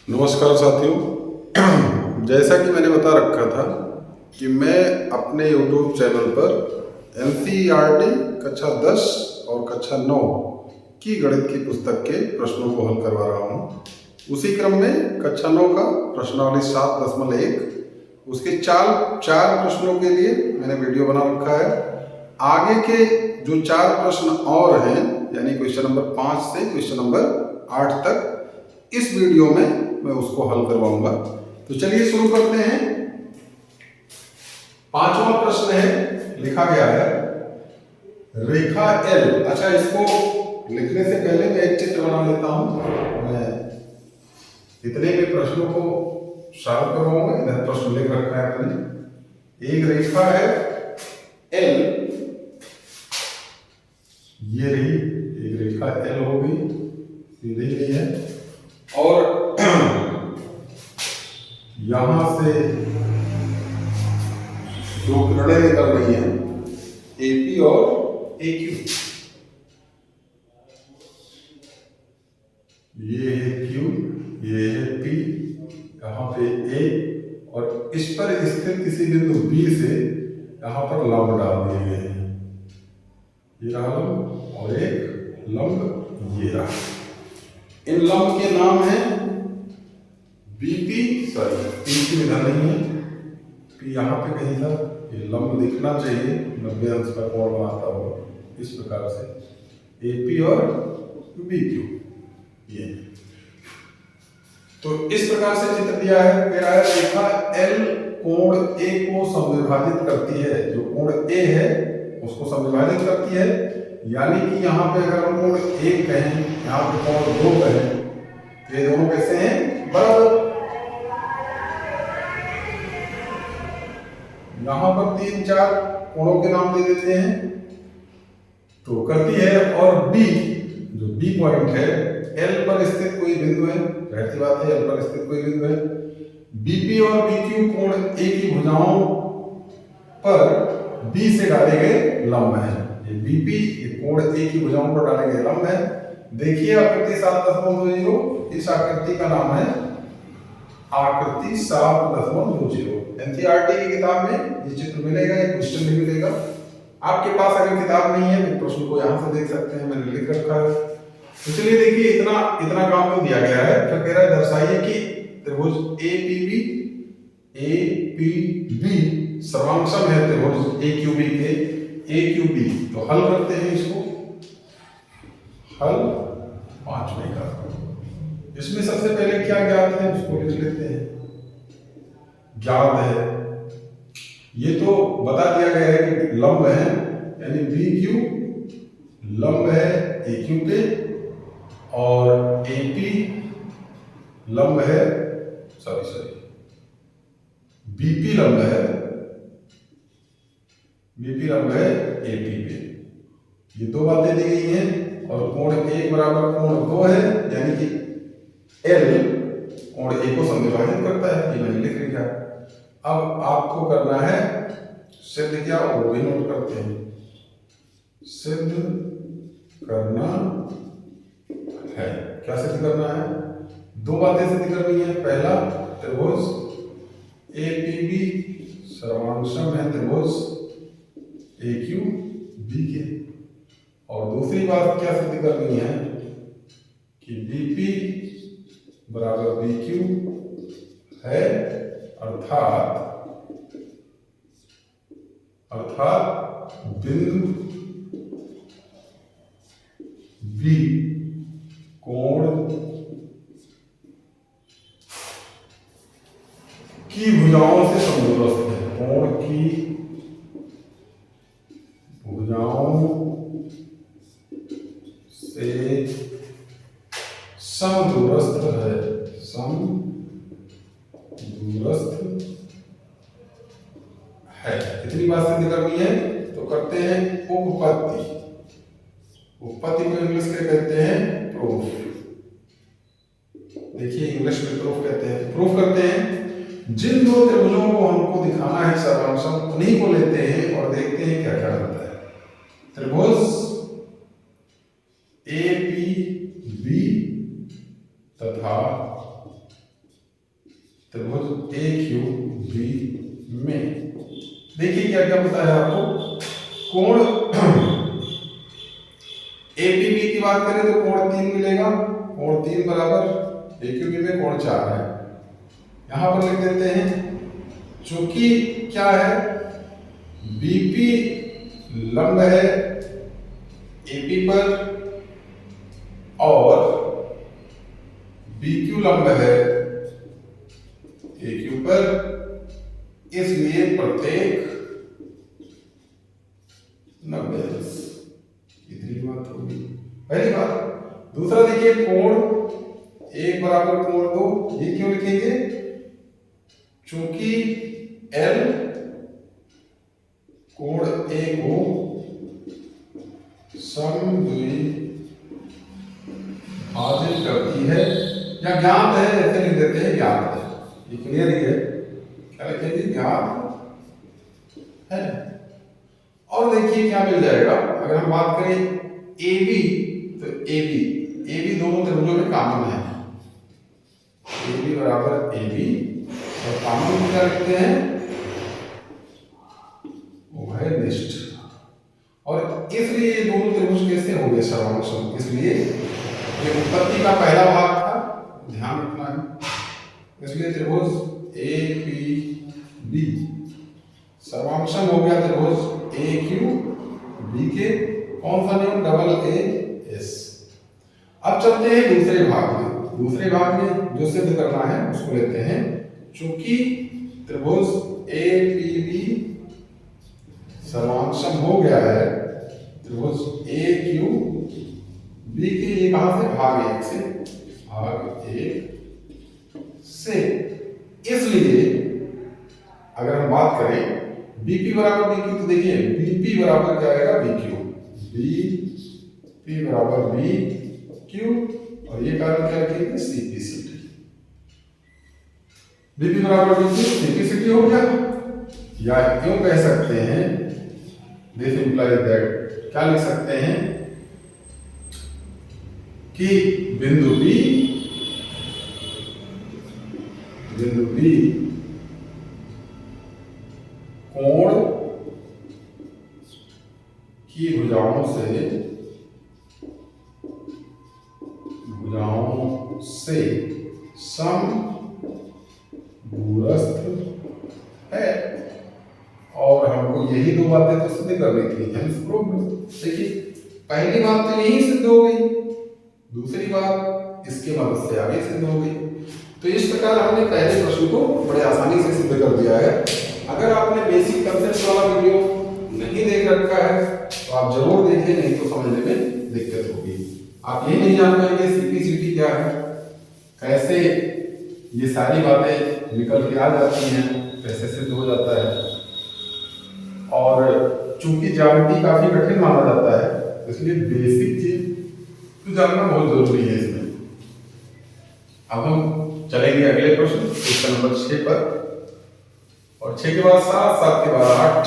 नमस्कार साथियों। जैसा कि मैंने बता रखा था कि मैं अपने YouTube चैनल पर NCERT कक्षा 10 और कक्षा 9 की गणित की पुस्तक के प्रश्नों को हल करवा रहा हूँ। उसी क्रम में कक्षा 9 का प्रश्नावली 7.1 उसके चार प्रश्नों के लिए मैंने वीडियो बना रखा है। आगे के जो 4 प्रश्न और हैं, यानी क्वेश्चन नंबर 5 से क्वेश्चन नंबर 8 तक, इस वीडियो में मैं उसको हल करवाऊंगा। तो चलिए शुरू करते हैं। 5वां प्रश्न है, लिखा गया है रेखा L। अच्छा, इसको लिखने से पहले मैं एक चित्र बना लेता हूं। मैं इतने में प्रश्नों को सॉल्व करवाऊंगा। इधर प्रश्न लिख रखा है मैंने। एक रेखा है L, ये रही एक रेखा L हो गई, सीधी गई है, और यहां से दो किरणें निकल रही हैं, AP और AQ। ये है Q, ये है P, यहाँ पे A, और इस पर स्थित किसी बिंदु B से यहाँ पर लंब डाल दिए गए हैं। ये रहा लंब और एक लंब ये रहा। इन लंब के नाम है BP, सॉरी P की विधा नहीं है, P यहाँ पे कहीं था। ये लंब दिखना चाहिए 90 अंश का कोण बनाता हुआ, इस प्रकार से AP और BQ। ये तो इस प्रकार से चित्र दिया है। कह रहा है रेखा L कोण A को समविभाजित करती है। जो कोण A है उसको समविभाजित करती है, यानी कि यहाँ पे अगर हम कोण 1 कहें, यहाँ पे कोण 2 कहें, तो ये दोनों कैसे हैं? बराबर। यहां पर 3-4 कोणों के नाम दे देते हैं तो करती है। और B, जो B पॉइंट है, L पर स्थित कोई बिंदु है, जाहिर सी बात है L पर स्थित कोई बिंदु है। BP और BQ कोण A की भुजाओं पर B से डाले गए लंब है। ये BP ये कोण A की भुजाओं पर डाले गए लंब है। देखिए आकृति 7.20, इस आकृति का नाम है आकृति 7.20। NCERT की किताब में ये चित्र मिलेगा, ये क्वेश्चन भी मिलेगा। आपके पास अगर किताब नहीं है तो प्रश्न को यहाँ से देख सकते हैं, मैंने लिख रखा है। तो चलिए देखिए, इतना काम तो दिया गया है। फिर कह रहा है दर्शाइए कि त्रिभुज APB सर्वांगसम है त्रिभुज AQB के AQB। तो हल करते हैं इसको। हल 5वें का। इसमें सबसे पहले क्या ज्ञात है उसको लिख लेते हैं। ज्ञात है, ये तो बता दिया गया है कि लंब है, यानी BQ लंब है AQ पे, और AP लंब है, सॉरी BP लंब है, BP लंब है AP पे। ये दो बातें दी गई हैं। और कोण 1 बराबर कोण 2 है, यानी कि L कोण A को समविभाजित करता है, ये मैंने लिख लिया। अब आपको करना है सिद्ध, क्या वो भी नोट करते हैं। सिद्ध करना है, क्या सिद्ध करना है? दो बातें सिद्ध करनी है। पहला, त्रिभुज APB सर्वांगसम है त्रिभुज AQB के। और दूसरी बात क्या सिद्ध करनी है कि BP बराबर BQ है, अर्थात बिंदु B कोण की भुजाओं से समदूरस्थ है। कोण की भुजाओं से समदूरस्थ है, इतनी बात सिद्ध करनी है। तो करते हैं उपपत्ति। उपपत्ति को इंग्लिश में कहते हैं प्रूफ। देखिए इंग्लिश में प्रूफ कहते हैं। प्रूफ करते हैं, जिन दो त्रिभुजों को हमको दिखाना है सर्वांगसम, उन्हीं को लेते हैं और देखते हैं क्या क्या होता है। त्रिभुज APB तथा त्रिभुज ए क्यू बी में देखिए क्या क्या बताया आपको। कोण एपीबी की बात करें तो कोण 3 मिलेगा, कोण 3 बराबर एक्यूबी में कोण 4 है। यहां पर लिख देते हैं चूंकि क्या है, बीपी लंब है एपी पर और बीक्यू लंब है एक्यू पर, इसलिए प्रत्येक 90 इतनी बात होगी पहली बात। दूसरा देखिए कोण 1 बराबर कोण 2, ये क्यों लिखेंगे, चूंकि L कोण A को समद्विभाजित करती है या ज्ञात है, ऐसे लिख देते हैं ज्ञात है, ये क्लियर ही है। क्या लिखेंगे, ज्ञात है। और देखिए क्या मिल जाएगा, अगर हम बात करें AB तो AB दोनों त्रिभुजों में कॉमन है, AB बराबर AB और कॉमन क्या लिखते हैं, वो है निष्ठ। और इसलिए ये दोनों त्रिभुज कैसे हो गए सर्वांगसम, इसलिए ये उत्पत्ति का पहला भाग था, ध्यान रखना है। इसलिए त्रिभुज APB सर्वांगसम हो गया त्रिभुज AQB के कौन सा नियम, डबल AS। अब चलते हैं दूसरे भाग में। दूसरे भाग में जो सिद्ध करना है उसको लेते हैं, चूंकि त्रिभुज APB सर्वांगसम हो गया है त्रिभुज AQB के, ये कहां से, भाग 1 से, भाग 1 से। इसलिए अगर हम बात करें BP बराबर BQ तो देखिए BP बराबर क्या आएगा, BQ, BP बराबर BQ और ये कारण क्या लिखेंगे, CPCT। BP बराबर BQ CPCT हो गया, या क्यों कह सकते हैं, दिस इंप्लाइज दैट, क्या लिख सकते हैं कि बिंदु B कोण की भुजाओं से समदूरस्थ है। और हमको यही दो बातें तो सिद्ध करनी थी, हेंस प्रूव्ड। देखिए पहली बात तो यही सिद्ध हो गई, दूसरी बात इसके मदद से आगे सिद्ध हो गई। तो इस प्रकार हमने पहले प्रश्न को बड़े आसानी से सिद्ध कर दिया है। अगर आपने बेसिक कंसेप्ट वाला वीडियो नहीं देख रखा है तो आप जरूर देखें, नहीं तो समझने में दिक्कत होगी। आप ये नहीं जान पाएंगे CPCT क्या है, कैसे ये सारी बातें निकल के आ जाती हैं, कैसे सिद्ध हो जाता है। और चूंकि ज्यामिति काफी कठिन माना जाता है, इसलिए बेसिक चीज तो जानना बहुत जरूरी है इसमें। अब हम चलेंगे अगले प्रश्न, क्वेश्चन नंबर 6 पर, और 6 के बाद 7, 7 के बाद 8,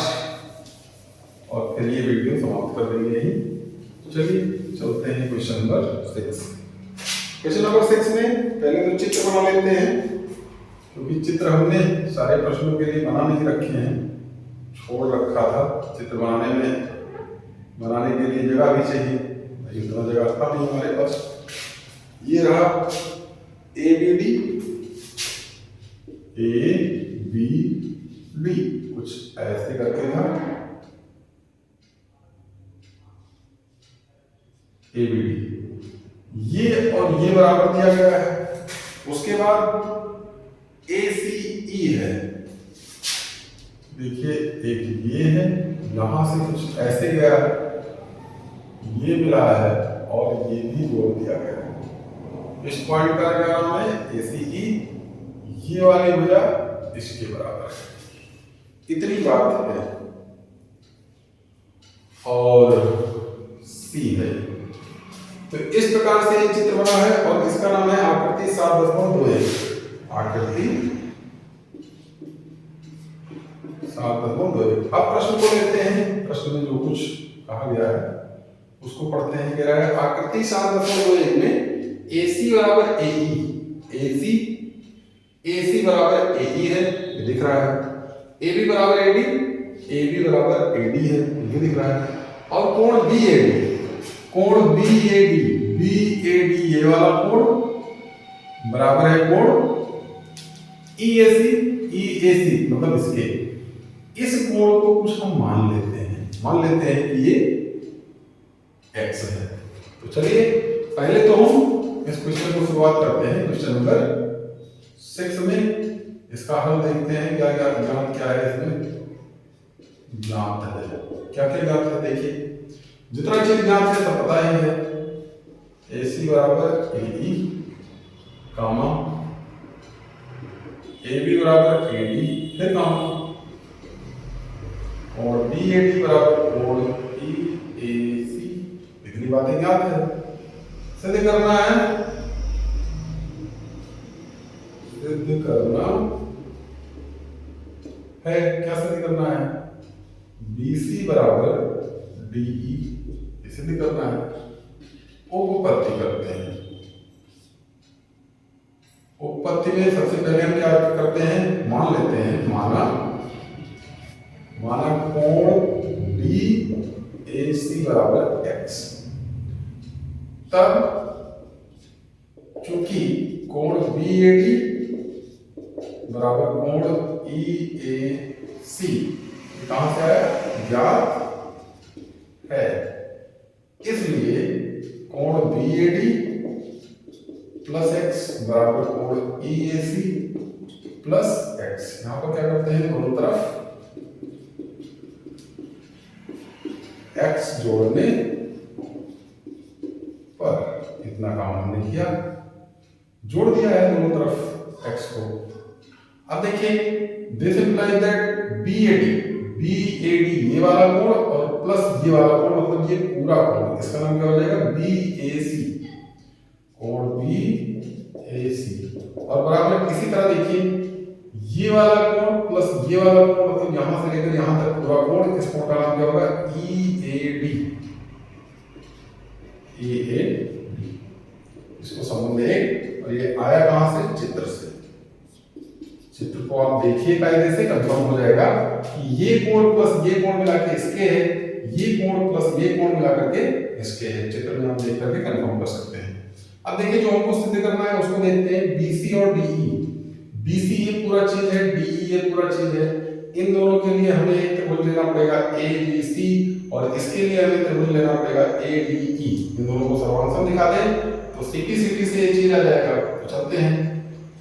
और फिर ये वीडियो समाप्त कर देंगे यही। तो चलिए चलते हैं क्वेश्चन नंबर 6। क्वेश्चन नंबर 6 में पहले तो चित्र बना लेते हैं, क्योंकि चित्र हमने सारे प्रश्नों के लिए बना नहीं रखे हैं, छोड़ रखा था। चित्र बनाने के लिए जगह भी चाहिए, इतना जगह था नहीं हमारे पास। ये रहा ABD, कुछ ऐसे करके था ABD, ये और ये बराबर दिया गया है। उसके बाद ACE है, देखिए एक ये है, यहां से कुछ ऐसे गया है, ये मिला है और ये भी जोड़ दिया गया है। इस पॉइंट का क्या नाम है, ACE। ये वाली भुजा इसके बराबर है, इतनी बात है। और C है, तो इस प्रकार से ये चित्र बना है और इसका नाम है आकृति 7.21। आकृति 7.21। अब प्रश्न को लेते हैं, प्रश्न में जो कुछ कहा गया है उसको पढ़ते हैं। कह रहा है आकृति 7.21 में AC बराबर AE, AC बराबर AE है, ये दिख रहा है। AB बराबर AD, AB बराबर AD है, ये दिख रहा है। और कोण BAD, कोण BAD ये वाला कोण बराबर है कोण EAC मतलब इसके। इस कोण को कुछ हम मान लेते हैं कि ये x है। तो चलिए पहले तो हम इस क्वेश्चन को शुरुआत करते हैं। क्वेश्चन नंबर 6 में इसका हल देखते हैं। क्या क्या ज्ञात क्या है इसमें, ज्ञात है क्या क्या ज्ञात है। देखिए जितना चीज ज्ञात है सब पता ही है। AC बराबर AE कामा AB बराबर AD फिर कामा और BAD बराबर कोण EAC, इतनी बातें ज्ञात है। सिद्ध करना है, सिद्ध करना है। क्या सिद्ध करना है, BC बराबर DE सिद्ध करना है। उपपत्ति करते हैं। उपपत्ति में सबसे पहले हम क्या करते हैं, मान लेते हैं, माना कोण BAC बराबर x। तब चूंकि कोण BAD बराबर कोण EAC कहां से आया, ज्ञात है, इसलिए कोण BAD प्लस x बराबर कोण EAC प्लस x। यहां पर क्या करते हैं, दोनों तरफ x जोड़ने पर इतना काम हमने किया, जोड़ दिया है दोनों तरफ x को। अब देखिए दिस इंप्लाइज दैट BAD ये वाला कोण और प्लस ये वाला कोण मतलब ये पूरा कोण, इसका नाम क्या हो जाएगा BAC, कोण BAC। और बराबर इसी तरह देखिए ये वाला कोण प्लस ये वाला कोण मतलब यहां से लेकर यहां तक पूरा कोण, इस कोण का नाम क्या होगा EAD। इसको संबंध एक, और ये आया कहां से, चित्र से। चित्र को आप देखिए कायदे से, कंफर्म हो जाएगा कि ये कोण प्लस ये कोण मिला के इसके है, ये कोण प्लस ये कोण मिला करके इसके है। चित्र में आप देख करके कंफर्म कर सकते हैं। अब देखिए जो हमको सिद्ध करना है उसको देखते हैं, BC और DE। BC ये पूरा चीज है, DE ये पूरा चीज है। इन दोनों के लिए हमें एक त्रिभुज लेना पड़ेगा ABC और इसके लिए हमें त्रिभुज लेना पड़ेगा ADE। इन दोनों को सर्वांशम दिखा दें तो CT से ये चीज आ जाएगा। तो चलते हैं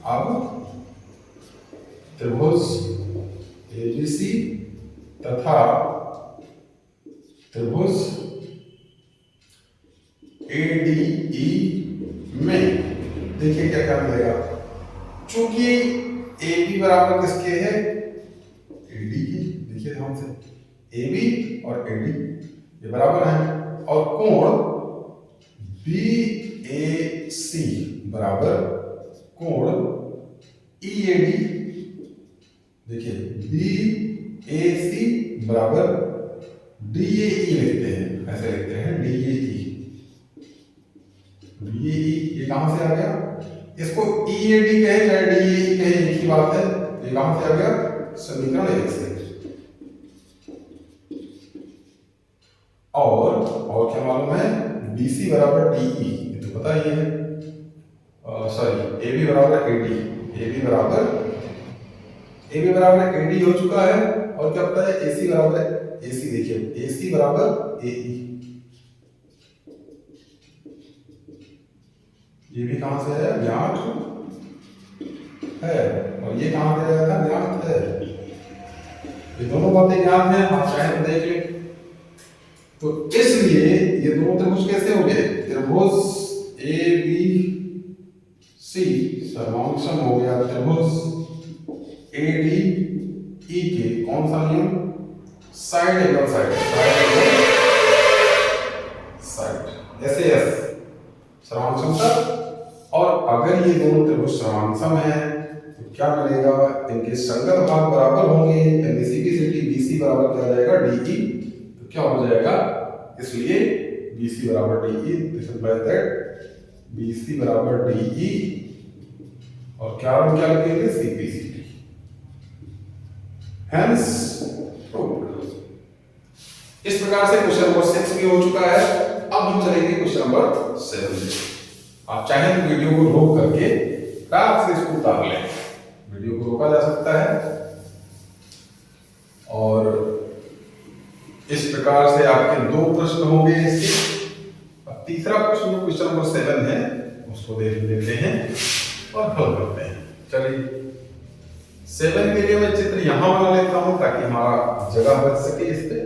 अब त्रिभुज ABC तथा त्रिभुज ADE में देखिए क्या क्या मिलेगा। चूंकि AB बराबर किसके है, AD की, देखिए ध्यान से, AB और AD ये बराबर है, और कोण BAC बराबर कोण EAD, देखिए BAC बराबर DAE लिखते हैं, ऐसे लिखते हैं DAE। ये कहां से आ गया, इसको EAD कहे चाहे DAE कहे एक ही बात है। ये कहां से आ गया, समीकरण 1 से। और क्या मालूम है, BC बराबर DE, ये तो पता ही है। सॉरी AB बराबर AD, AB बराबर AD हो चुका है। और क्या पता है, AC बराबर AC, देखिए AC बराबर AE, ये भी कहां से आया, ज्ञात है। और ये कहां से आया था, ज्ञात है। ये दोनों बातें ज्ञात हैं, आप चाहे तो देख लें। तो इसलिए ये दोनों त्रिभुज कैसे हो गए, त्रिभुज ABC सर्वांशम हो गया त्रिभुज ADE के कौन सा नियम, साइड एंगल साइड SAS सर्वांशम तक। और अगर ये दोनों त्रिभुज सर्वांशम है तो क्या मिलेगा, इनके संगत भाग बराबर होंगे, यानी CT BC बराबर क्या आ जाएगा, DE। तो क्या हो जाएगा, इसलिए BC बराबर DE, this implies that BC बराबर DE और क्या और क्या लिखेंगे, CPCD। Hence proved. इस प्रकार से क्वेश्चन नंबर 6 भी हो चुका है। अब हम चलेंगे क्वेश्चन नंबर 7। आप चाहें तो वीडियो को रोक करके फटाक से इसको उतार लें, वीडियो को रोका जा सकता है। और इस प्रकार से आपके 2 प्रश्न होंगे इसके। अब तीसरा प्रश्न जो क्वेश्चन नंबर 7 है उसको देख लेते हैं और हल करते हैं। चलिए 7 के लिए मैं चित्र यहां बना लेता हूं ताकि हमारा जगह बच सके इस पे।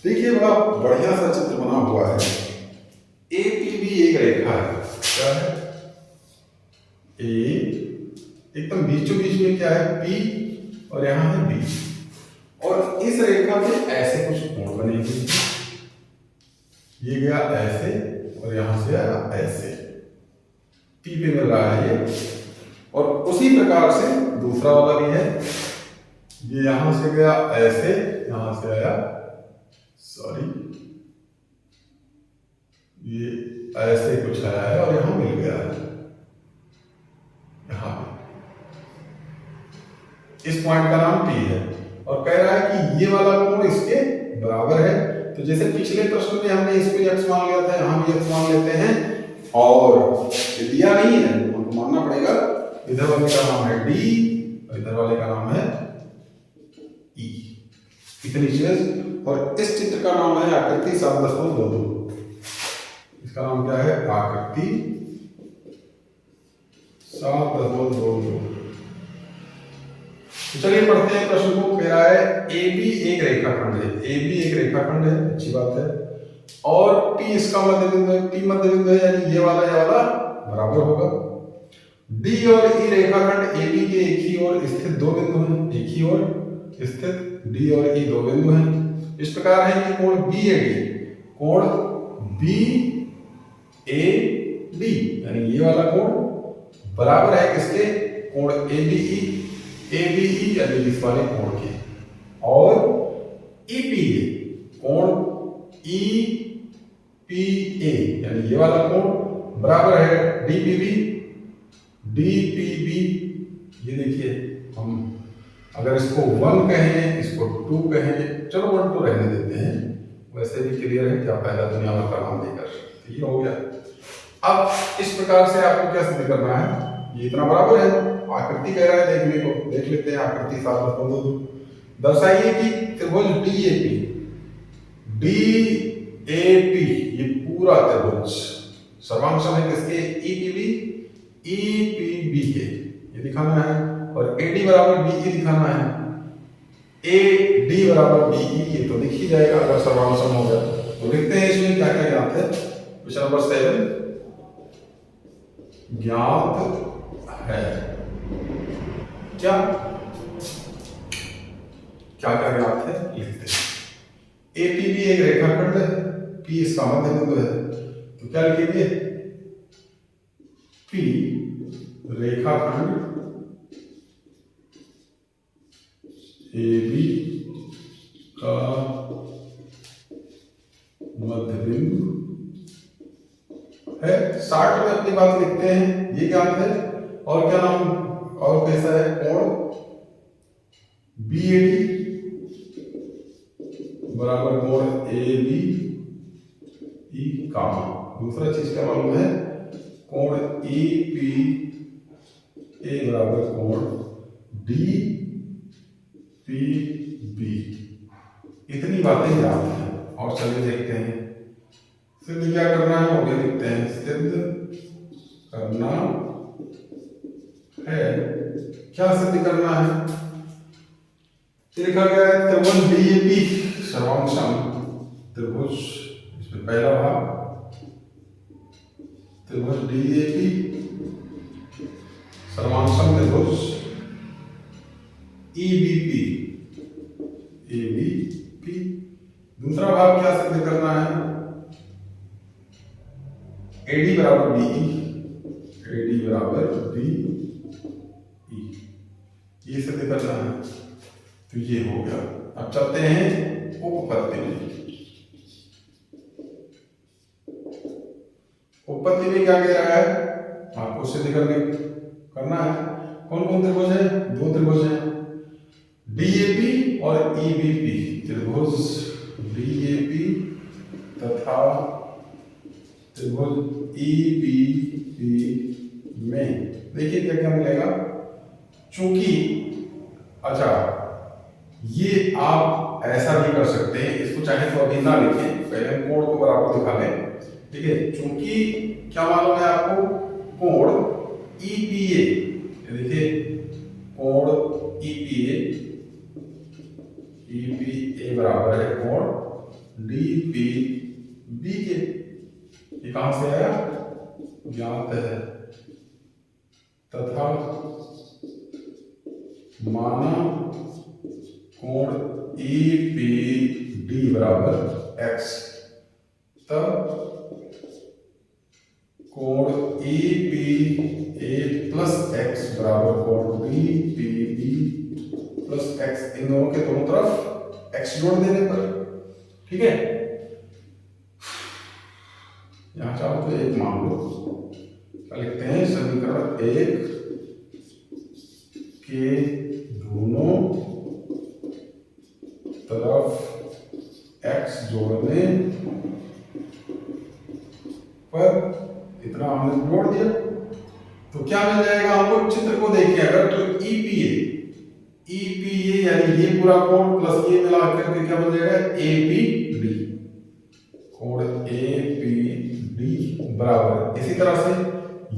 देखिए बड़ा बढ़िया सा चित्र बना हुआ है। APB एक रेखा है। क्या है? A एकदम बीचों बीच में क्या है, P, और यहां है B। और इस रेखा पे ऐसे कुछ कोण बनेंगे। ये गया ऐसे और यहां से आया ऐसे, P पे मिल रहा है ये। और उसी प्रकार से दूसरा वाला भी है। ये यहां से गया ऐसे, यहां से आया, सॉरी, ये ऐसे कुछ आया है और यहां मिल गया है यहां पे। इस पॉइंट का नाम P है और कह रहा है कि ये वाला कोण इसके बराबर है। तो जैसे पिछले प्रश्न में हमने इसको x मान लिया था, यहां भी x मान लेते हैं। और ये दिया नहीं है, हमको मानना पड़ेगा। इधर वाले का नाम है D और इधर वाले का नाम है E। इतनी चीज। और इस चित्र का नाम है आकृति 7.22। इसका नाम क्या है? आकृति 7.22। तो चलिए पढ़ते हैं प्रश्न को। कह रहा है AB एक रेखाखंड है। AB एक रेखाखंड है, अच्छी बात है। और P इसका मध्य बिंदु है। P मध्य बिंदु है, यानी ये वाला बराबर होगा। D और E रेखाखंड AB के एक ही ओर स्थित 2 बिंदु हैं। एक ही ओर स्थित D और E 2 बिंदु हैं। इस प्रकार है कि कोण BAD, कोण BAD यानी ये वाला कोण बराबर है किसके? कोण ABE यानी इस वाले कोण के। और EPA, कोण EPA यानी ये वाला कोण बराबर है DPB। ये देखिए, हम अगर इसको 1 कहें, इसको 2 कहें, चलो 1 2 रहने देते हैं, वैसे भी क्लियर है, क्या फायदा दुनिया भर का नाम देकर। तो ये हो गया। अब इस प्रकार से आपको क्या सिद्ध करना है? ये इतना बराबर है, आकृति कह रहा है देखने को, देख लेते हैं। आकृति 7.22 दर्शाइए कि त्रिभुज DAP ये पूरा त्रिभुज सर्वांश है किसके? EPB के, ये दिखाना है। और AD बराबर BE दिखाना है। AD बराबर BE ये तो दिख ही जाएगा अगर सर्वांशम हो गया। तो लिखते हैं इसमें क्या क्या ज्ञात है। क्वेश्चन नंबर 7 ज्ञात है। क्या क्या क्या ज्ञात है लिखते हैं। APB एक रेखाखंड है, P इसका मध्य बिंदु है। तो क्या लिखेंगे? P रेखाखंड AB का मध्य बिंदु है। 60 में अपनी बात लिखते हैं, ये ज्ञात है। और क्या नाम, और कैसा है? कोण BAD बराबर कोण ABE कामा। दूसरा चीज क्या मालूम है? कोण EPA बराबर कोण DPB। इतनी बातें याद हैं। और चलिए देखते हैं सिद्ध क्या करना है, वो भी लिखते हैं। सिद्ध करना है। क्या सिद्ध करना है? लिखा गया है त्रिभुज DAP सर्वांशम त्रिभुज, इसमें पहला भाग त्रिभुज DAP सर्वांशम त्रिभुज EBP। दूसरा भाग क्या सिद्ध करना है? AD बराबर BE, ये सिद्ध करना है। तो ये हो गया। अब चलते हैं उपपत्ति में। उपपत्ति में क्या कह रहा है आपको सिद्ध करने? करना है। कौन कौन त्रिभुज है? दो त्रिभुज है, डीएपी और ईबीपी। त्रिभुज डीएपी तथा त्रिभुज ईबीपी में देखिए क्या क्या मिलेगा। चूंकि अच्छा, ये आप ऐसा भी कर सकते हैं, इसको चाहे तो अभी ना लिखें, पहले हम कोण को बराबर दिखा लें, ठीक है। चूंकि क्या मालूम है आपको? कोण ईपीए, देखिए कोण ईपीए बराबर है कोण डीपीबी के। ये कहां से आया? ज्ञात है। तथा माना कोण ईपीडी बराबर एक्स, तब कोण ईपीए प्लस एक्स बराबर कोण डीपीबी प्लस एक्स। इन दोनों के दोनों तरफ एक्स जोड़ देने पर, ठीक है। यहां चाहो तो एक मान लो, क्या लिखते हैं? समीकरण एक के दोनों तरफ x जोड़ने पर इतना हमने जोड़ दिया तो क्या मिल जाएगा हमको? चित्र को देखिए अगर तो ईपीए यानी ये पूरा कोण प्लस ये मिला करके क्या बन जाएगा? एपीडी। कोण एपीडी बराबर, इसी तरह से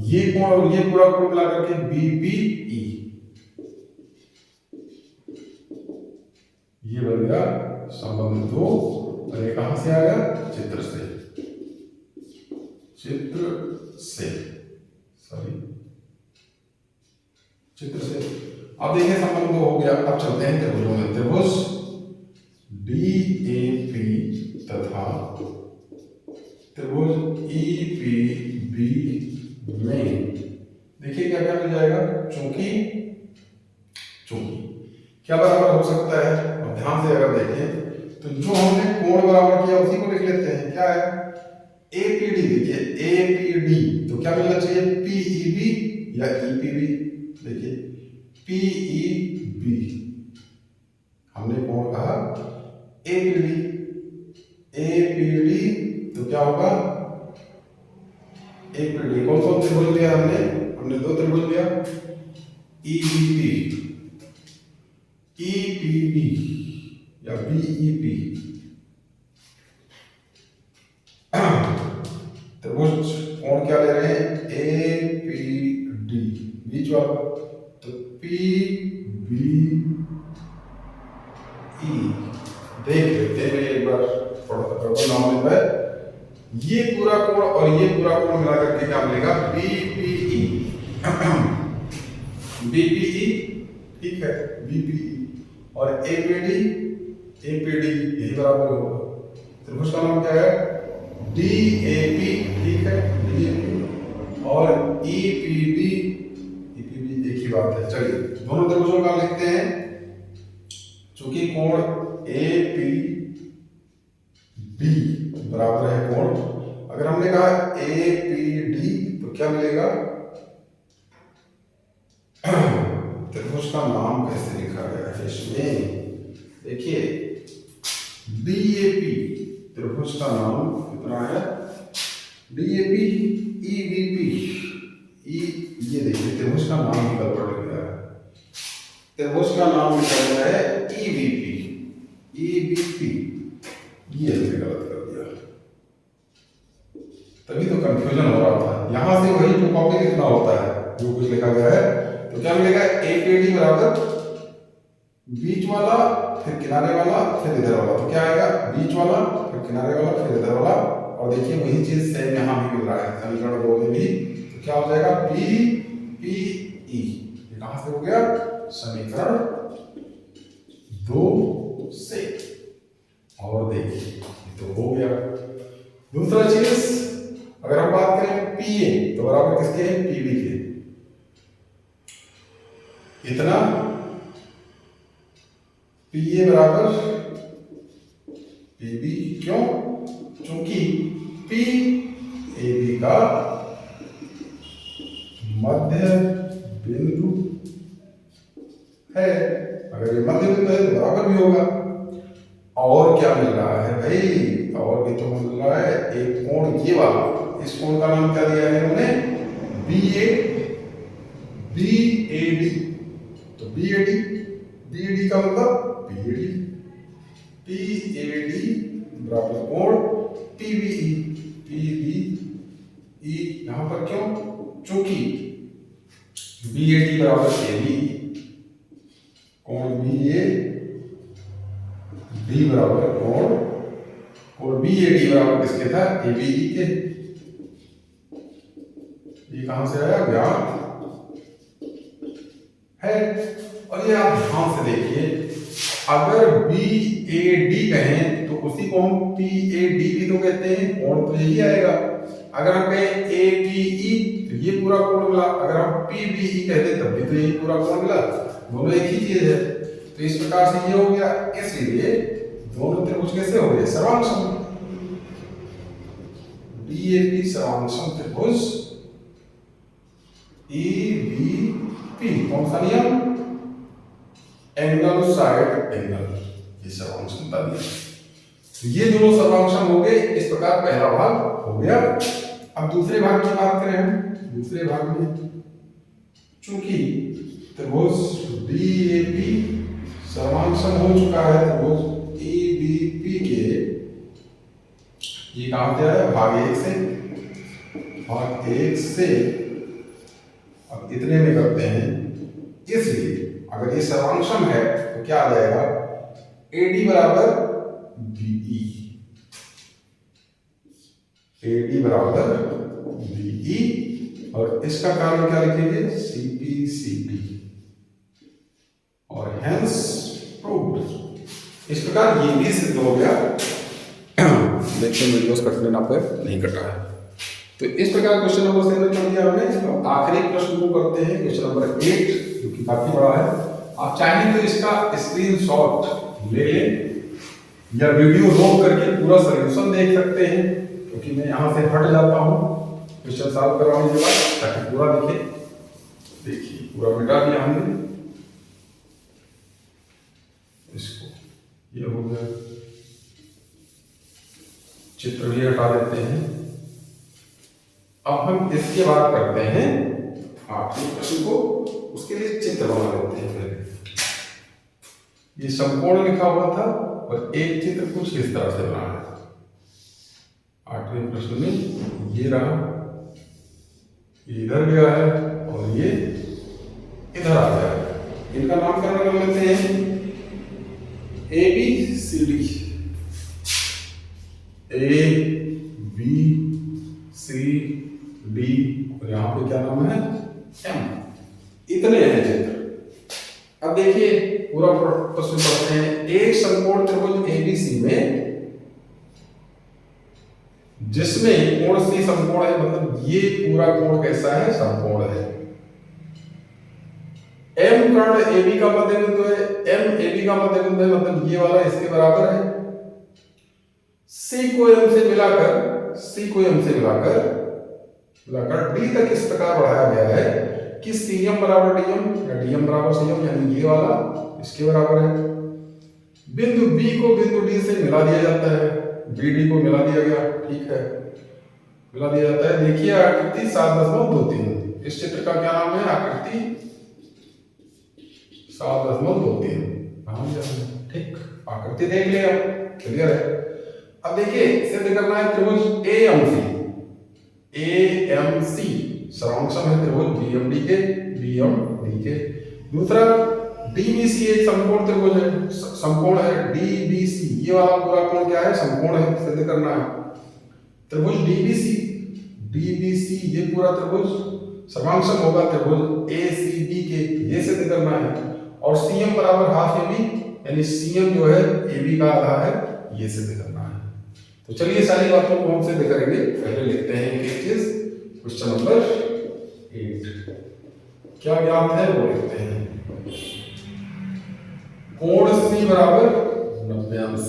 ये कोण और ये पूरा कोण मिला करके बीपीई। ये बन गया संबंध दो। और ये कहां से आया? चित्र से, चित्र से। अब देखिए संबंध दो हो गया। अब चलते हैं त्रिभुजों में। त्रिभुज डीएपी तथा त्रिभुज ईपीबी में देखिए क्या क्या मिल जाएगा। चूंकि क्या बराबर हो सकता है? और ध्यान से अगर देखें तो जो हमने कोण बराबर किया उसी को लिख लेते हैं। क्या है? एपीडी। देखिए एपीडी तो क्या मिलना चाहिए? पीईबी या ईपीबी। देखिए पीईबी हमने कोण कहा एपीडी तो क्या होगा? एपीडी। कौन कौन त्रिभुज लिया हमने दो त्रिभुज लिया, ईपीबी या बीईपी। त्रिभुज कोण क्या ले रहे हैं? एपीडी बीच वाला, तो पीबीई। देख लेते हैं एक बार थोड़ा सा नाम लेता है। ये पूरा कोण और ये पूरा कोण मिला करके क्या मिलेगा? बीपीई। बीपीई, ठीक है, बीपीई। और एपीडी यही बराबर होगा। त्रिभुज का नाम क्या है? डीएपी, ठीक है, डीएपी। और ईपीबी एक ही बात है। चलिए दोनों त्रिभुजों का लिखते हैं। चूंकि कोण एपीबी बराबर है कोण, अगर हमने कहा एपीडी तो क्या मिलेगा? त्रिभुज का नाम कैसे लिखा गया है इसमें? देखिए डीएपी त्रिभुज का नाम कितना है? DAP EBP. ये देखिए त्रिभुज का नाम ही गड़बड़ लग गया है। त्रिभुज का नाम लिखा गया है ईबीपी। ये हमने गलत कर दिया, तभी तो कंफ्यूजन हो रहा था। यहां से वही जो कॉपी लिखना होता है जो कुछ लिखा गया है। तो क्या मिलेगा? एपीडी बराबर बीच वाला फिर किनारे वाला फिर इधर वाला। तो क्या आएगा? बीच वाला फिर किनारे वाला फिर इधर वाला। और देखिए वही चीज सेम यहाँ भी मिल रहा है समीकरण दो में भी। तो क्या हो जाएगा? बीपीई। ये कहां से हो गया? समीकरण दो से। और देखिए ये तो हो गया। दूसरा चीज अगर हम बात करें पीए तो बराबर किसके? पीबी के। इतना पीए बराबर पीबी। क्यों? चूंकि पी ए बी का मध्य बिंदु है। अगर ये मध्य बिंदु है तो बराबर भी होगा। और क्या मिल रहा है भाई, और भी तो मिल रहा है एक कोण ये वाला। इस कोण का नाम क्या दिया है इन्होंने, BAD। तो BAD का मतलब PAD बराबर कोण PBE। यहां पर क्यों, चूंकि BAD बराबर ABE, कोण BAD बराबर कोण BAD बराबर किसके था, ABE के। ये कहां से आया, ज्ञात है। और ये आप ध्यान से देखिए, अगर BAD कहें तो उसी को हम PAD भी तो कहते हैं, कोण तो यही आएगा। अगर हम कहें ABE तो ये पूरा कोण मिला, अगर हम PBE कहते तब भी तो यही पूरा कोण मिला, दोनों एक ही चीज है। तो इस प्रकार से ये हो गया, इसलिए दोनों त्रिभुज कैसे हो गए, सर्वांगसम। DAP सर्वांगसम त्रिभुज EBP। कौन सा नियम, एंगल साइड एंगल, ये सर्वांगसमता नियम। तो ये दोनों सर्वांगसम हो गए। इस प्रकार पहला भाग हो गया। अब दूसरे भाग की बात करें हम। दूसरे भाग में चूंकि त्रिभुज DAP सर्वांगसम हो चुका है त्रिभुज EBP के, ये कहां से आया, भाग 1 से। अब इतने में करते हैं, इसलिए अगर ये सर्वांगसम है तो क्या आ जाएगा, AD बराबर BE, AD बराबर BE, और इसका कारण क्या लिखेंगे, CP और हेंस प्रूव्ड। इस प्रकार ये भी सिद्ध हो गया। देखते हैं वीडियोस कटने ना पे, नहीं कटा है। तो इस प्रकार क्वेश्चन नंबर 7 कर दिया हमने। अब आखिरी प्रश्न को करते हैं, क्वेश्चन नंबर 8, जो कि काफी बड़ा है। आप चाहें तो इसका स्क्रीनशॉट ले लें या वीडियो रोक करके पूरा सॉल्यूशन देख सकते हैं, क्योंकि मैं यहाँ से हट जाता हूँ क्वेश्चन सॉल्व करवाने के बाद, ताकि पूरा दिखे। देखिए पूरा मिटा दिया हमने इसको, ये हो गया। चित्र भी हटा देते हैं। अब हम इसके बाद करते हैं आखिरी प्रश्न को, उसके लिए चित्र बना लेते हैं पहले। ये समकोण लिखा हुआ था और एक चित्र कुछ इस तरह से बना है। आठवें प्रश्न में ये रहा, ये इधर गया है और ये इधर आ गया है। इनका नामकरण कर लेते हैं ABCD, ABCD, और यहां पे क्या नाम है, M। इतने हैं चित्र। अब देखिए पूरा प्रश्न पढ़ते हैं। एक समकोण त्रिभुज ABC में जिसमें कोण C समकोण है, मतलब ये पूरा कोण कैसा है, समकोण है। M कर्ण AB का मध्य बिंदु है, M AB का मध्य बिंदु है, मतलब ये वाला इसके बराबर है। C को M से मिलाकर D तक इस प्रकार बढ़ाया गया है कि CM बराबर DM या DM बराबर CM, यानी ये वाला इसके बराबर है। बिंदु B को बिंदु D से मिला दिया जाता है, BD को मिला दिया गया, ठीक है, मिला दिया जाता है। देखिए आकृति 7.23, इस चित्र का क्या नाम है, आकृति 7.23। ठीक, आकृति देख लिया, क्लियर है। अब देखिए सिद्ध करना है त्रिभुज AMC सर्वांगसम है त्रिभुज BMD के। दूसरा DBC एक समकोण त्रिभुज है, समकोण है DBC, ये वाला पूरा कोण क्या है, समकोण है, सिद्ध करना है। त्रिभुज DBC ये पूरा त्रिभुज सर्वांगसम होगा त्रिभुज ACB के, ये सिद्ध करना है। और CM बराबर हाफ AB, यानी CM जो है AB का आधा है, ये सिद्ध करना है। तो चलिए सारी बातों को हम सिद्ध करेंगे। पहले लिखते हैं एक चीज, क्वेश्चन नंबर 8 क्या ज्ञात है वो लिखते हैं। कोण C बराबर 90 अंश,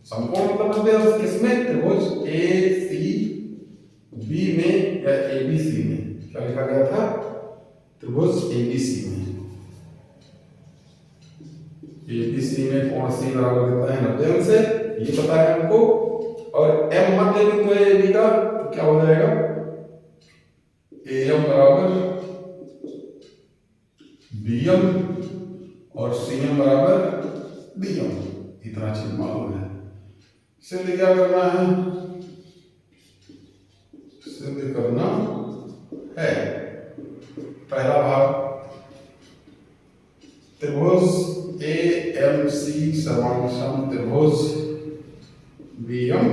समकोण मतलब 90 अंश किसमें, त्रिभुज ACB में या ABC में। क्या लिखा गया था, त्रिभुज एबीसी में, एबीसी में कोण सी बराबर देता है 90 अंश से, ये पता है हमको। और एम मध्य बिंदु है एबी का, तो क्या हो जाएगा एम बराबर बीएम और सीएम बराबर डीएम। इतना चीज मालूम है। सिद्ध क्या करना है, सिद्ध करना है पहला भाग, त्रिभुज ए एम सी सर्वांग त्रिभुज बी एम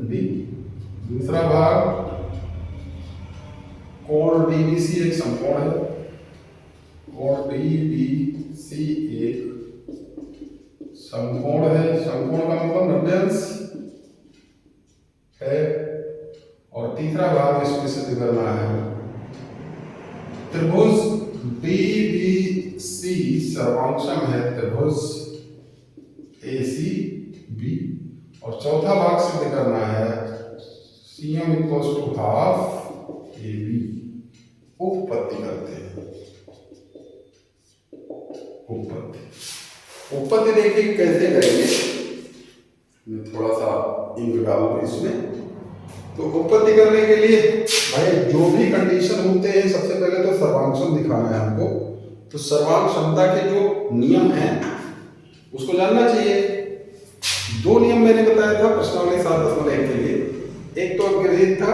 डी। दूसरा भाग कोण डीबीसी एक समकोण है, कोण डीबीसी एक समकोण है, समकोण का मतलब 90 अंश है। और तीसरा भाग इसमें सिद्ध करना है त्रिभुज डीबीसी सर्वांशम है त्रिभुज एसीबी। और चौथा भाग सिद्ध करना है CM equals to half AB. उपपत्ति करते हैं, उपपत्ति देखिए कैसे करेंगे। मैं थोड़ा सा इंक डालूंगा इसमें। तो उपपत्ति करने के लिए भाई जो भी कंडीशन होते हैं सबसे पहले तो सर्वांग दिखाना है हमको। तो सर्वांग क्षमता के जो नियम हैं उसको जानना चाहिए। दो नियम मैंने बताया था प्रश्नावली 7.1 के लिए, एक तो अग्रहित था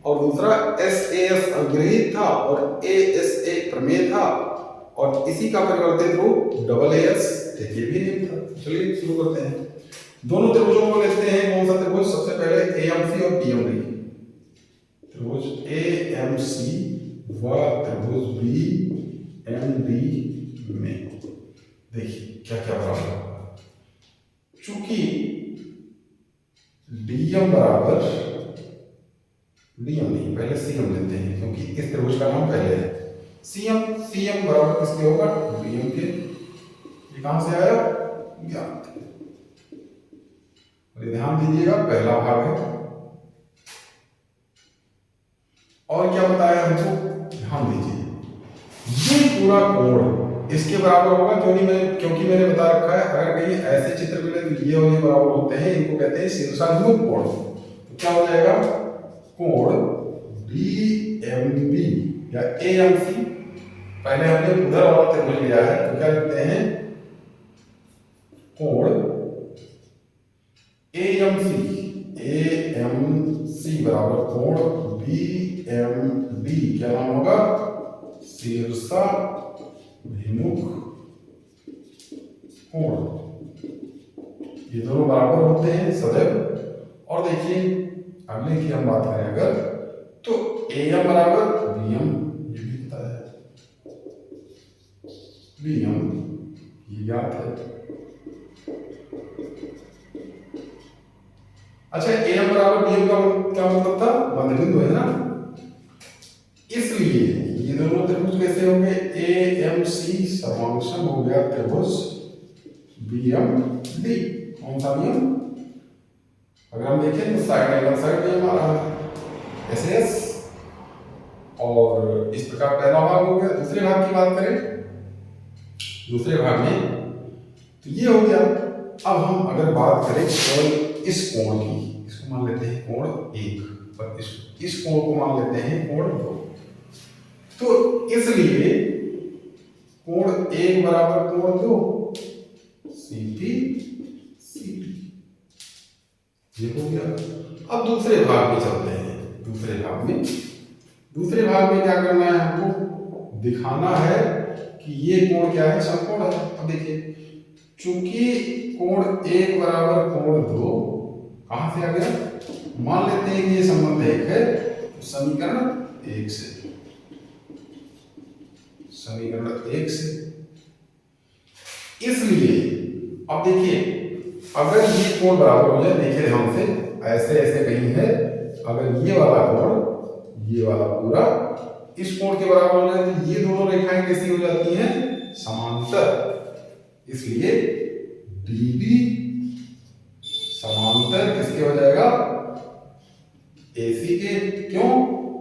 और दूसरा SAS अग्रहित था और ASA प्रमेय था और इसी का परिवर्तित रूप AAS ये भी नियम था। चलिए शुरू करते हैं। दोनों त्रिभुजों को लेते हैं। कौन सा त्रिभुज, सबसे पहले AMC और PMD। त्रिभुज AMC व त्रिभुज BMD में देखिए क्या क्या बराबर होगा। चूंकि DM बराबर DM नहीं, पहले CM लेते हैं क्योंकि इस त्रिभुज का नाम पहले है। CM बराबर किसके होगा, DM के। ये कहां से आया, ज्ञात। ध्यान दीजिएगा पहला भाग है। और क्या बताया हमको, ध्यान दीजिए ये पूरा कोण इसके बराबर होगा। क्योंकि मैंने बता रखा है अगर कहीं ऐसे चित्र मिले तो ये और ये बराबर होते हैं, इनको कहते हैं शीर्षाभिमुख कोण। तो क्या हो जाएगा, कोण DMB या AMC। पहले हमने उधर वाला त्रिभुज लिया है तो क्या लिखते हैं, कोण AMC बराबर कोण BMD। क्या नाम होगा, शीर्षाभिमुख कोण। ये दोनों बराबर होते हैं सदैव। और देखिए अगले की हम बात करें अगर, तो AM बराबर BM, ये भी पता है, BM ये ज्ञात है। अच्छा AM बराबर BM का क्या मतलब था, मध्य बिंदु है ना। इसलिए ये दोनों त्रिभुज कैसे होंगे, AMC सर्वांशम हो गया त्रिभुज BMD। कौन सा नियम, अगर हम देखें तो साइड एंगल साइड नियम आ रहा है SS। और इस प्रकार पहला भाग हो गया। दूसरे भाग की बात करें, दूसरे भाग में तो ये हो गया। अब हम अगर बात करें केवल इस कोण की, इसको मान लेते हैं कोण 1 और इस कोण को मान लेते हैं कोण 2। तो इसलिए कोण 1 बराबर कोण 2 CP CP, ये हो गया। अब दूसरे भाग में चलते हैं। दूसरे भाग में क्या करना है हमको, दिखाना है कि ये कोण क्या है, समकोण है। अब देखिए चूंकि कोण 1 बराबर कोण 2 कहां से आ गया, मान लेते हैं कि ये संबंध 1 है तो समीकरण 1 से, इसलिए अब देखिए अगर ये कोण बराबर हो जाए, देखिए ध्यान से, ऐसे कहीं है, अगर ये वाला कोण ये वाला पूरा इस कोण के बराबर हो जाए तो ये दोनों रेखाएं कैसी हो जाती हैं, समांतर। इसलिए DB समांतर किसके हो जाएगा, AC के। क्यों,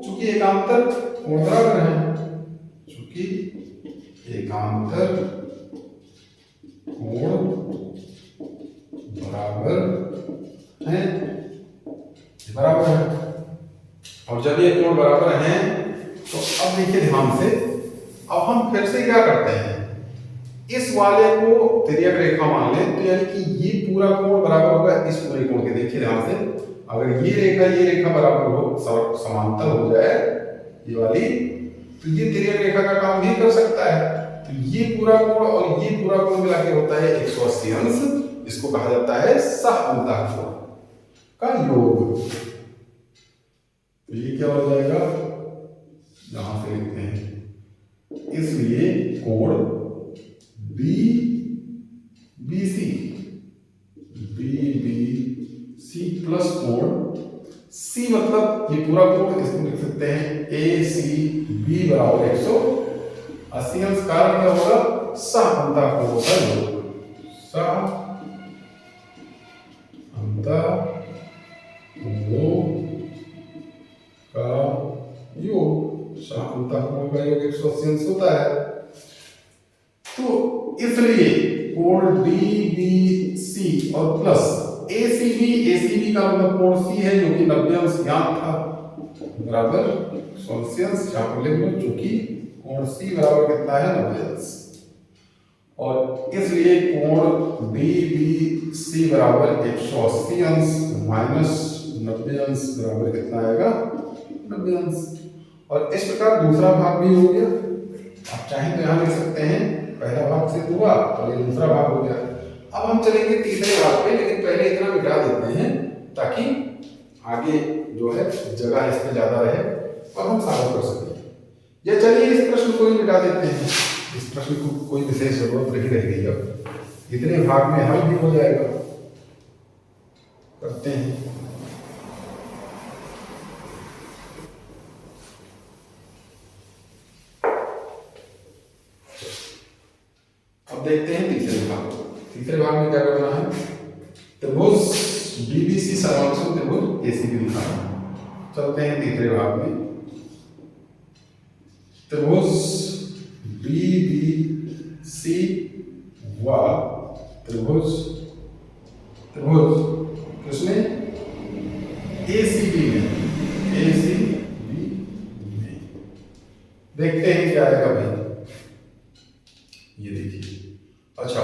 चूंकि एकांतर कोण बराबर है। एकांतर कोण बराबर है, बराबर है। और जब ये कोण बराबर हैं तो अब देखिए ध्यान से, अब हम फिर से क्या करते हैं, इस वाले को तिर्यक रेखा मान लें तो यानी कि ये पूरा कोण बराबर होगा इस पूरे कोण के। देखिए ध्यान से, अगर ये रेखा बराबर हो, समांतर हो जाए ये वाली, तो ये तिर्यक रेखा का काम भी कर सकता है। तो ये पूरा कोण और ये पूरा कोण मिला के होता है 180 अंश। इसको कहा जाता है सहअंतः कोण का योग। तो ये क्या हो जाएगा, यहां से लिखते हैं, इसलिए कोण बीबीसी प्लस कोण सी, मतलब ये पूरा कोण, इसको लिख सकते हैं ACB बराबर 180 अंश। कारण क्या होगा, सहअंतः कोण का योग, सहअंतः कोण का योग, सहअंतः कोण का योग 180 अंश होता है। तो इसलिए कोण DBC और प्लस ACB का मतलब कोण C है जो कि 90 अंश ज्ञात था, बराबर 180 अंश। यहाँ पर लिख लो, चूंकि कोण C बराबर कितना है, 90 अंश। और इसलिए कोण DBC बराबर 180 अंश माइनस 90 अंश बराबर कितना आएगा, 90 अंश। और इस प्रकार दूसरा भाग भी हो गया। आप चाहें तो यहाँ लिख सकते हैं, पहला भाग सिद्ध हुआ और ये दूसरा भाग हो गया। अब हम चलेंगे तीसरे भाग पे, लेकिन पहले इतना मिटा देते हैं ताकि आगे जो है जगह इसमें ज्यादा रहे और हम सॉल्व कर सकें। या चलिए इस प्रश्न को ही मिटा देते हैं, इस प्रश्न को कोई विशेष जरूरत नहीं रह गई, अब इतने भाग में हल भी हो जाएगा। करते हैं, अब देखते हैं तीसरे भाग। तीसरे भाग में क्या करना है, त्रिभुज DBC समांतर त्रिभुज ACB दिखाना है। चलते हैं तीसरे भाग में, त्रिभुज DBC व त्रिभुज किसमें, ACB में, देखते हैं क्या आएगा भाई। ये देखिए, अच्छा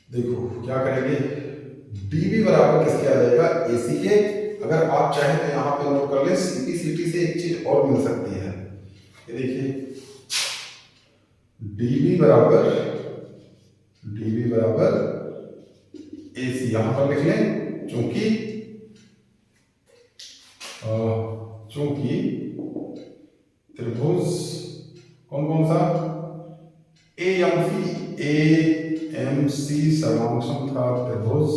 देखो क्या करेंगे, DB बराबर किसके आ जाएगा, AC के। अगर आप चाहें तो यहाँ पे नोट कर ले, CT से एक चीज और मिल सकती है। ये देखिए, DB बराबर AC यहां पर लिख लें, चूंकि त्रिभुज कौन सा, AMC सर्वांगसम था त्रिभुज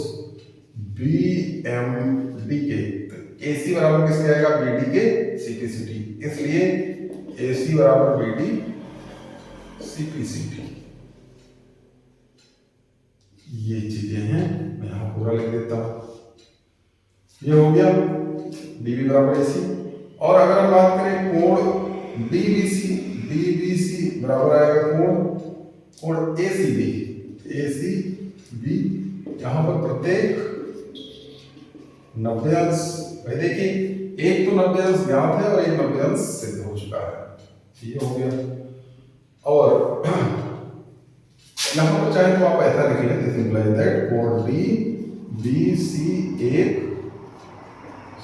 BMD के। तो AC बराबर किसके आएगा, BD के CT, इसलिए AC बराबर BD CT। ये चीजें हैं, मैं यहां पूरा लिख देता हूं। ये हो गया DB बराबर AC। और अगर हम बात करें कोण DBC बराबर आएगा कोण ACB। यहां पर प्रत्येक 90 अंश, भाई देखिए एक तो 90 अंश ज्ञात है और एक 90 अंश सिद्ध हो चुका है। ये हो गया। और यहां पर चाहे तो आप ऐसा लिख लें, दिस इंप्लाइज दैट कोण DBC एक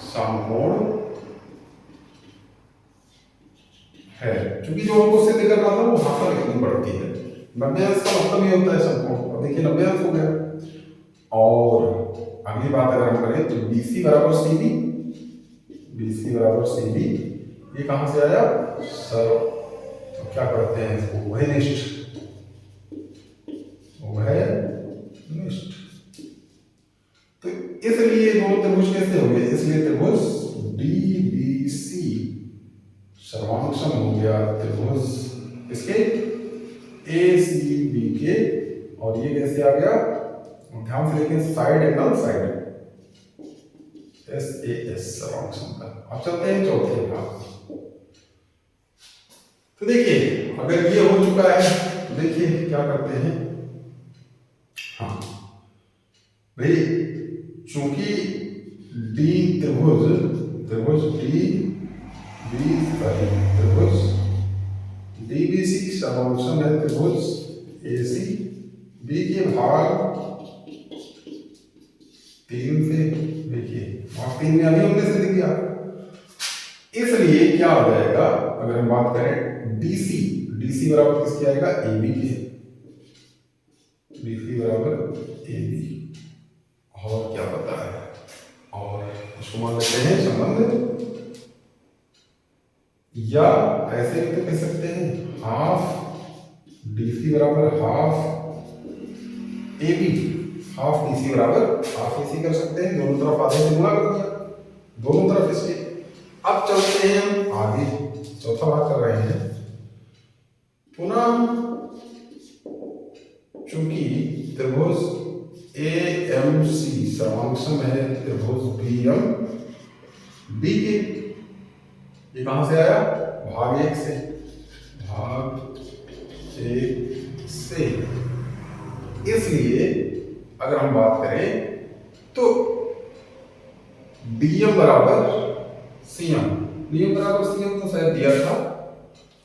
समकोण है। क्योंकि जो हमको सिद्ध करना था वो भाषा लिखनी पड़ती है। 90 अंश का मतलब ये होता है समकोण। अब देखिए 90 अंश हो गया। और अगली बात अगर हम करें तो BC बराबर CB, ये कहां से आया सर, तो क्या करते हैं इसको, वहनिष्ठ। तो इसलिए दोनों त्रिभुज कैसे हो गए, इसलिए त्रिभुज DBC सर्वांगसम हो गया त्रिभुज इसके ACB के। और ये कैसे आ गया, ध्यान से लेकिन साइड एंगल SAS सर्वांगसम का। अब चलते हैं चौथे भाग। तो देखिए अगर ये हो चुका है तो देखिए क्या करते हैं। हाँ भाई, चूंकि डी त्रिभुज डी बी त्रिभुज DBC समोच्चम है त्रिभुज AC बी के भाग 3 से, देखिए भाग 3 में अभी हमने से लिख दिया, इसलिए क्या हो जाएगा अगर हम बात करें DC बराबर किसकी आएगा, AB के, DC बराबर AB। और क्या पता है, और इसको मान लेते हैं संबंध, या ऐसे भी तो कह सकते हैं हाफ DC बराबर हाफ AB, हाफ DC बराबर हाफ AC कर सकते हैं, दोनों तरफ आधे से गुणा कर दिया, दोनों तरफ इसके। अब चलते हैं हम आगे, चौथा भाग कर रहे हैं। पुनः चूंकि त्रिभुज AMC सर्वांगसम है त्रिभुज BMD के, ये कहां से आया, भाग 1 से, इसलिए अगर हम बात करें तो DM बराबर CM, DM बराबर CM तो शायद दिया था,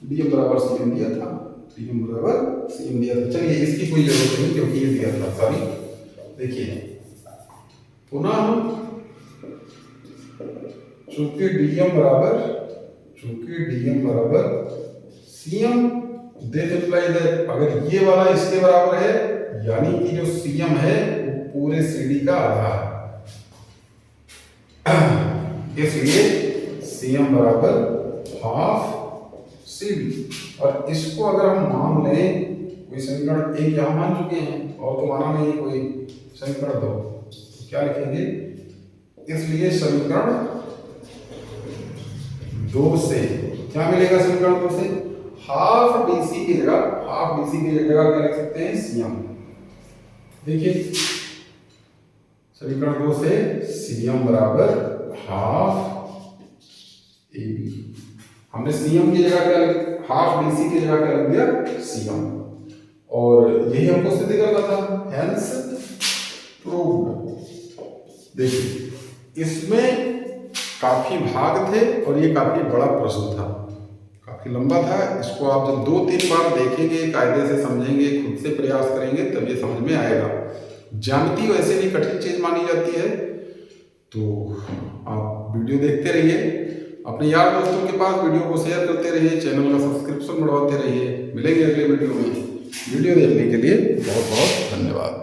DM बराबर CM दिया था, DM बराबर CM दिया था। चलिए इसकी कोई जरूरत नहीं क्योंकि ये दिया था, सॉरी। देखिए पुनः चूंकि DM बराबर CM, दिस इम्प्लाई दैट अगर ये वाला इसके बराबर है यानी कि जो CM है वो पूरे CD का आधा है, इसलिए CM बराबर हाफ CD। और इसको अगर हम मान लें, कोई समीकरण 1 यहाँ मान चुके हैं और तो माना नहीं कोई समीकरण 2, तो क्या लिखेंगे, इसलिए समीकरण 2 से क्या मिलेगा, समीकरण 2 से हाफ DC की जगह क्या लिख सकते हैं, CM। देखिए समीकरण 2 से CM बराबर हाफ AB, हमने CM की जगह क्या, हाफ DC की जगह क्या लिख दिया, CM, और यही हमको सिद्ध करना था, हेंस प्रूव्ड। देखिए इसमें काफी भाग थे और ये काफी बड़ा प्रश्न था, काफी लंबा था। इसको आप जब 2-3 बार देखेंगे, कायदे से समझेंगे, खुद से प्रयास करेंगे तब ये समझ में आएगा। ज्यामिति वैसे भी कठिन चीज मानी जाती है, तो आप वीडियो देखते रहिए, अपने यार दोस्तों के पास वीडियो को शेयर करते रहिए, चैनल का सब्सक्रिप्शन बढ़वाते रहिए। मिलेंगे अगले वीडियो में। वीडियो देखने के लिए बहुत बहुत धन्यवाद।